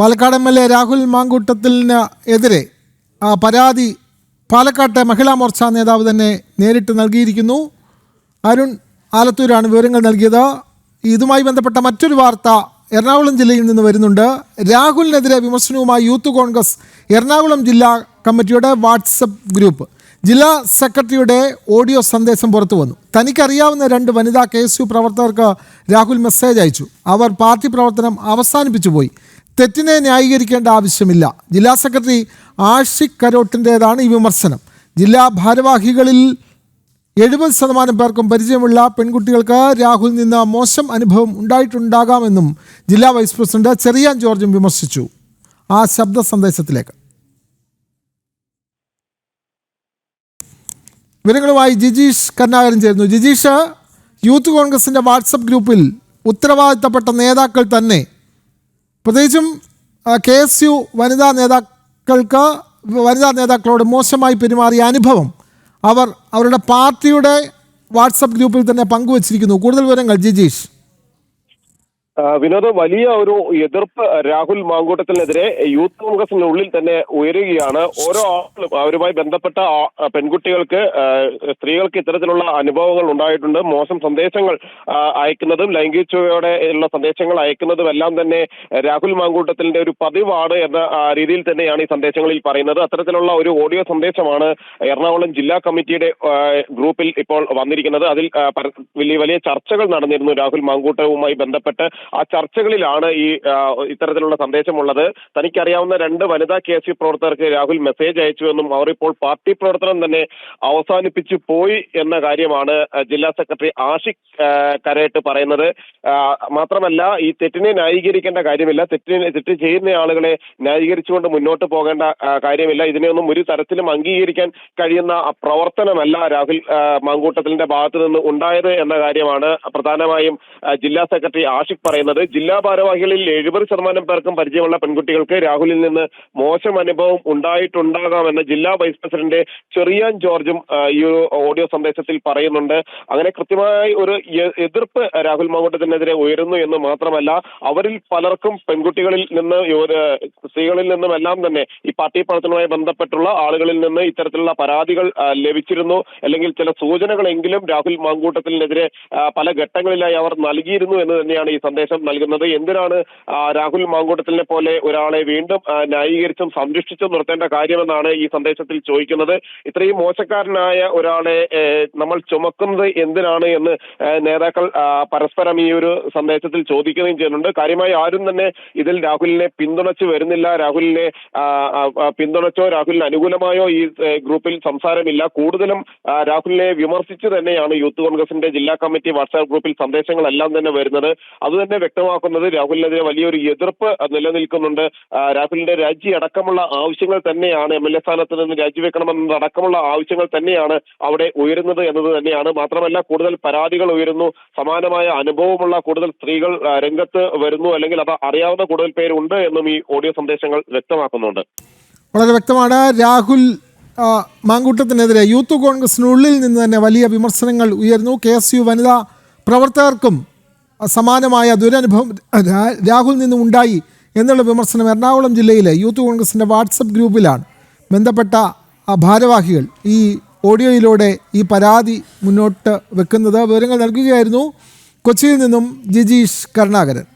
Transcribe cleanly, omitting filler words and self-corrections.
Palakkad MLA Rahul മാങ്കൂട്ടത്തിന് എതിരെ പരാതി പാലക്കാട്ടെ മഹിളാ മോർച്ച നേതാവ് തന്നെ നേരിട്ട് നൽകിയിരിക്കുന്നു. അരുൺ ആലത്തൂരാണ് വിവരങ്ങൾ നൽകിയത്. ഇതുമായി ബന്ധപ്പെട്ട മറ്റൊരു വാർത്ത എറണാകുളം ജില്ലയിൽ നിന്ന് വരുന്നുണ്ട്. രാഹുലിനെതിരെ വിമർശനവുമായി യൂത്ത് കോൺഗ്രസ് എറണാകുളം ജില്ലാ കമ്മിറ്റിയുടെ വാട്സപ്പ് ഗ്രൂപ്പ്. ജില്ലാ സെക്രട്ടറിയുടെ ഓഡിയോ സന്ദേശം പുറത്തു വന്നു. തനിക്കറിയാവുന്ന 2 വനിതാ KSU പ്രവർത്തകർക്ക് രാഹുൽ മെസ്സേജ് അയച്ചു. അവർ പാർട്ടി പ്രവർത്തനം അവസാനിപ്പിച്ചു പോയി. തെറ്റിനെ ന്യായീകരിക്കേണ്ട ആവശ്യമില്ല. ജില്ലാ സെക്രട്ടറി ആഷിഖ് കരോട്ടിൻ്റേതാണ് ഈ വിമർശനം. ജില്ലാ ഭാരവാഹികളിൽ 70% പേർക്കും പരിചയമുള്ള പെൺകുട്ടികൾക്ക് രാഹുൽ നിന്ന് മോശം അനുഭവം ഉണ്ടായിട്ടുണ്ടാകാമെന്നും ജില്ലാ വൈസ് പ്രസിഡന്റ് ചെറിയാൻ ജോർജും വിമർശിച്ചു. ആ ശബ്ദ സന്ദേശത്തിലേക്ക് വിവരങ്ങളുമായി ജിജീഷ് കരുണാകരൻ ചേരുന്നു. ജിജീഷ്, യൂത്ത് കോൺഗ്രസിൻ്റെ വാട്സപ്പ് ഗ്രൂപ്പിൽ ഉത്തരവാദിത്തപ്പെട്ട നേതാക്കൾ തന്നെ, പ്രത്യേകിച്ചും KSU വനിതാ നേതാക്കളോട് മോശമായി പെരുമാറിയ അനുഭവം അവരുടെ പാർട്ടിയുടെ വാട്സപ്പ് ഗ്രൂപ്പിൽ തന്നെ പങ്കുവച്ചിരിക്കുന്നു. കൂടുതൽ വിവരങ്ങൾ ജിജീഷ്. വിനോദ്, വലിയ ഒരു എതിർപ്പ് രാഹുൽ മാങ്കൂട്ടത്തിനെതിരെ യൂത്ത് കോൺഗ്രസിനുള്ളിൽ തന്നെ ഉയരുകയാണ്. ഓരോ ആളും അവരുമായി ബന്ധപ്പെട്ട പെൺകുട്ടികൾക്ക്, സ്ത്രീകൾക്ക് ഇത്തരത്തിലുള്ള അനുഭവങ്ങൾ ഉണ്ടായിട്ടുണ്ട്. മോശം സന്ദേശങ്ങൾ അയക്കുന്നതും ലൈംഗികതയോടെ ഉള്ള സന്ദേശങ്ങൾ അയക്കുന്നതും എല്ലാം തന്നെ രാഹുൽ മാങ്കൂട്ടത്തിന്റെ ഒരു പതിവാണ് എന്ന രീതിയിൽ തന്നെയാണ് ഈ സന്ദേശങ്ങളിൽ പറയുന്നത്. അത്തരത്തിലുള്ള ഒരു ഓഡിയോ സന്ദേശമാണ് എറണാകുളം ജില്ലാ കമ്മിറ്റിയുടെ ഗ്രൂപ്പിൽ ഇപ്പോൾ വന്നിരിക്കുന്നത്. അതിൽ വലിയ ചർച്ചകൾ നടന്നിരുന്നു രാഹുൽ മാങ്കൂട്ടവുമായി ബന്ധപ്പെട്ട്. ആ ചർച്ചകളിലാണ് ഇത്തരത്തിലുള്ള സന്ദേശമുള്ളത്. തനിക്കറിയാവുന്ന 2 വനിതാ KSU പ്രവർത്തകർക്ക് രാഹുൽ മെസ്സേജ് അയച്ചുവെന്നും അവർ ഇപ്പോൾ പാർട്ടി പ്രവർത്തനം തന്നെ അവസാനിപ്പിച്ചു പോയി എന്ന കാര്യമാണ് ജില്ലാ സെക്രട്ടറി ആഷിഖ് കരേട്ട് പറയുന്നത്. മാത്രമല്ല, ഈ തെറ്റിനെ ന്യായീകരിക്കേണ്ട കാര്യമില്ല. തെറ്റ് ചെയ്യുന്ന ആളുകളെ ന്യായീകരിച്ചുകൊണ്ട് മുന്നോട്ട് പോകേണ്ട കാര്യമില്ല. ഇതിനെയൊന്നും ഒരു തരത്തിലും അംഗീകരിക്കാൻ കഴിയുന്ന പ്രവർത്തനമല്ല രാഹുൽ മാങ്കൂട്ടത്തിന്റെ ഭാഗത്തു നിന്ന് ഉണ്ടായത് എന്ന കാര്യമാണ് പ്രധാനമായും ജില്ലാ സെക്രട്ടറി ആഷിഖ് പറയുന്നത്. ജില്ലാ ഭാരവാഹികളിൽ 70% പേർക്കും പരിചയമുള്ള പെൺകുട്ടികൾക്ക് രാഹുലിൽ നിന്ന് മോശം അനുഭവം ഉണ്ടായിട്ടുണ്ടാകാമെന്ന് ജില്ലാ വൈസ് പ്രസിഡന്റ് ചെറിയാൻ ജോർജും ഈ ഓഡിയോ സന്ദേശത്തിൽ പറയുന്നുണ്ട്. അങ്ങനെ കൃത്യമായി ഒരു എതിർപ്പ് രാഹുൽ മാങ്കൂട്ടത്തിനെതിരെ ഉയരുന്നു എന്ന് മാത്രമല്ല, അവരിൽ പലർക്കും പെൺകുട്ടികളിൽ നിന്ന്, സ്ത്രീകളിൽ നിന്നും എല്ലാം തന്നെ ഈ പാർട്ടി പ്രവർത്തനവുമായി ബന്ധപ്പെട്ടുള്ള ആളുകളിൽ നിന്ന് ഇത്തരത്തിലുള്ള പരാതികൾ ലഭിച്ചിരുന്നു. അല്ലെങ്കിൽ ചില സൂചനകളെങ്കിലും രാഹുൽ മാങ്കൂട്ടത്തിനെതിരെ പല ഘട്ടങ്ങളിലായി അവർ നൽകിയിരുന്നു എന്ന് തന്നെയാണ് ഈ സന്ദേശം നൽകുന്നത്. എന്തിനാണ് രാഹുൽ മാങ്കൂട്ടത്തിനെ പോലെ ഒരാളെ വീണ്ടും ന്യായീകരിച്ചും സംരക്ഷിച്ചും നിർത്തേണ്ട കാര്യമെന്നാണ് ഈ സന്ദേശത്തിൽ ചോദിക്കുന്നത്. ഇത്രയും മോശക്കാരനായ ഒരാളെ നമ്മൾ ചുമക്കുന്നത് എന്തിനാണ് എന്ന് നേതാക്കൾ പരസ്പരം ഈ ഒരു സന്ദേശത്തിൽ ചോദിക്കുകയും ചെയ്യുന്നുണ്ട്. കാര്യമായി ആരും തന്നെ ഇതിൽ രാഹുലിനെ പിന്തുണച്ചു വരുന്നില്ല. രാഹുലിനെ പിന്തുണച്ചോ രാഹുലിന് അനുകൂലമായോ ഈ ഗ്രൂപ്പിൽ സംസാരമില്ല. കൂടുതലും രാഹുലിനെ വിമർശിച്ചു തന്നെയാണ് യൂത്ത് കോൺഗ്രസിന്റെ ജില്ലാ കമ്മിറ്റി വാട്സാപ്പ് ഗ്രൂപ്പിൽ സന്ദേശങ്ങളെല്ലാം തന്നെ വരുന്നത്. അതുതന്നെ വ്യക്തമാക്കുന്നത് രാഹുലിനെതിരെ വലിയൊരു എതിർപ്പ് നിലനിൽക്കുന്നുണ്ട്. രാഹുലിന്റെ രാജി അടക്കമുള്ള ആവശ്യങ്ങൾ തന്നെയാണ്, MLA സ്ഥാനത്ത് നിന്ന് രാജിവെക്കണമെന്നതടക്കമുള്ള ആവശ്യങ്ങൾ തന്നെയാണ് അവിടെ ഉയരുന്നത് എന്നത് തന്നെയാണ്. മാത്രമല്ല, കൂടുതൽ പരാതികൾ ഉയരുന്നു. സമാനമായ അനുഭവമുള്ള കൂടുതൽ സ്ത്രീകൾ രംഗത്ത് വരുന്നു, അല്ലെങ്കിൽ അത് അറിയാവുന്ന കൂടുതൽ പേരുണ്ട് എന്നും ഈ ഓഡിയോ സന്ദേശങ്ങൾ വ്യക്തമാക്കുന്നുണ്ട്. വളരെ വ്യക്തമാണ്. രാഹുൽ മാങ്കൂട്ടത്തിനെതിരെ യൂത്ത് കോൺഗ്രസിനുള്ളിൽ നിന്ന് തന്നെ വലിയ വിമർശനങ്ങൾ ഉയർന്നു. KSU വനിതാ പ്രവർത്തകർക്കും സമാനമായ ദുരനുഭവം രാഹുൽ നിന്നും ഉണ്ടായി എന്നുള്ള വിമർശനം എറണാകുളം ജില്ലയിലെ യൂത്ത് കോൺഗ്രസിൻ്റെ വാട്സപ്പ് ഗ്രൂപ്പിലാണ് ബന്ധപ്പെട്ട ഭാരവാഹികൾ ഈ ഓഡിയോയിലൂടെ ഈ പരാതി മുന്നോട്ട് വെക്കുന്നത്. വിവരങ്ങൾ നൽകുകയായിരുന്നു കൊച്ചിയിൽ നിന്നും ജിജീഷ് കരുണാകരൻ.